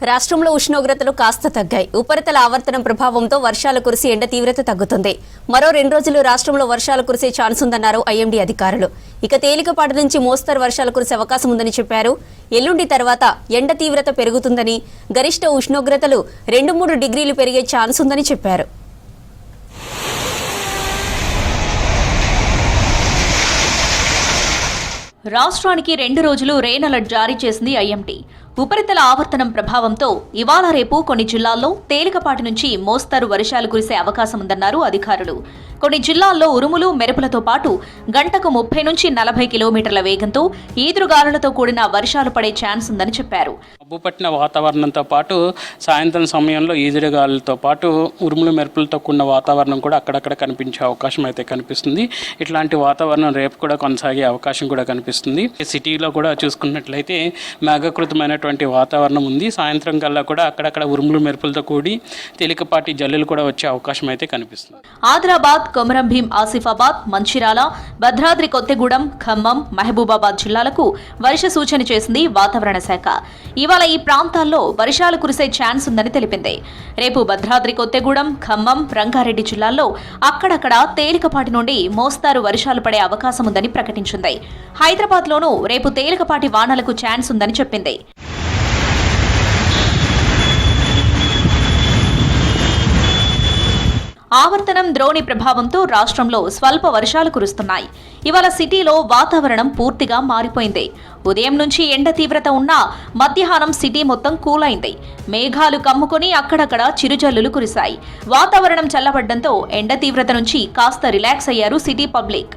రాష్ట్రంలో ఉష్ణోగ్రతలు కాస్త తగ్గాయి. ఉపరితల ఆవర్తనం ప్రభావంతో వర్షాలు కురిసి ఎండ తీవ్రత తగ్గుతుంది. మరో 2 రోజులు రాష్ట్రంలో వర్షాలు కురిసే ఛాన్స్ ఉందన్నారు ఐఎండీ అధికారులు. ఇక తేలికపాటి నుంచి మోస్తరు వర్షాలు కురిసే అవకాశం ఉందని చెప్పారు. ఎల్లుండి తర్వాత ఎండ తీవ్రత పెరుగుతుందని, గరిష్ట ఉష్ణోగ్రతలు 2-3 డిగ్రీలు పెరిగే ఛాన్స్ ఉందని చెప్పారు. రాష్ట్రానికి 2 రోజులు రెయిన్ అలర్ట్ జారీ చేసింది ఐఎండీ. ఉపరితల ఆవర్తనం ప్రభావంతో ఇవాళ రేపు కొన్ని జిల్లాల్లో తేలికపాటి నుంచి మోస్తరు వర్షాలు కురిసే అవకాశం ఉందన్నారు అధికారులు. కొన్ని జిల్లాల్లో ఉరుములు మెరుపులతో పాటు గంటకు 30 నుంచి 40 కిలోమీటర్ల వేగంతో ఈదురుగాలులతో కూడిన వర్షాలు పడే ఛాన్స్ ఉందని చెప్పారు. మబ్బుపట్టిన వాతావరణంతో పాటు సాయంత్రం సమయంలో ఈదురుగాలులతో పాటు ఉరుములు మెరుపులతో కూడిన వాతావరణం కూడా అక్కడక్కడ కనిపించే అవకాశం అయితే కనిపిస్తుంది. ఇట్లాంటి వాతావరణం రేపు కూడా కొనసాగే అవకాశం కూడా కనిపిస్తుంది. సిటీలో కూడా చూసుకున్నట్లయితే మేఘకృతమైనటువంటి వాతావరణం ఉంది. సాయంత్రం కల్లా కూడా అక్కడక్కడ ఉరుములు మెరుపులతో కూడి తేలికపాటి జల్లులు కూడా వచ్చే అవకాశం అయితే కనిపిస్తుంది. ఆదిలాబాద్, కొమరం భీం, ఆసిఫాబాద్, మంచిర్యాల, భద్రాద్రి కొత్తగూడెం, ఖమ్మం, మహబూబాబాద్ జిల్లాలకు వర్ష సూచన చేసింది వాతావరణ శాఖ. ఇవాళ ఈ ప్రాంతాల్లో వర్షాలు కురిసే ఛాన్స్ ఉందని తెలిపింది. రేపు భద్రాద్రి కొత్తగూడెం, ఖమ్మం, రంగారెడ్డి జిల్లాల్లో అక్కడక్కడ తేలికపాటి నుండి మోస్తారు వర్షాలు పడే అవకాశం ఉందని ప్రకటించింది. హైదరాబాద్లోనూ రేపు తేలికపాటి వానలకు ఛాన్స్ ఉందని చెప్పింది. ఆవర్తనం ద్రోణి ప్రభావంతో రాష్ట్రంలో స్వల్ప వర్షాలు కురుస్తున్నాయి. ఇవాళ సిటీలో వాతావరణం పూర్తిగా మారిపోయింది. ఉదయం నుంచి ఎండ తీవ్రత ఉన్నా మధ్యాహ్నం సిటీ మొత్తం కూల్ అయింది. మేఘాలు కమ్ముకొని అక్కడక్కడ చిరుజల్లులు కురిశాయి. వాతావరణం చల్లబడ్డంతో ఎండ తీవ్రత నుంచి కాస్త రిలాక్స్ అయ్యారు సిటీ పబ్లిక్.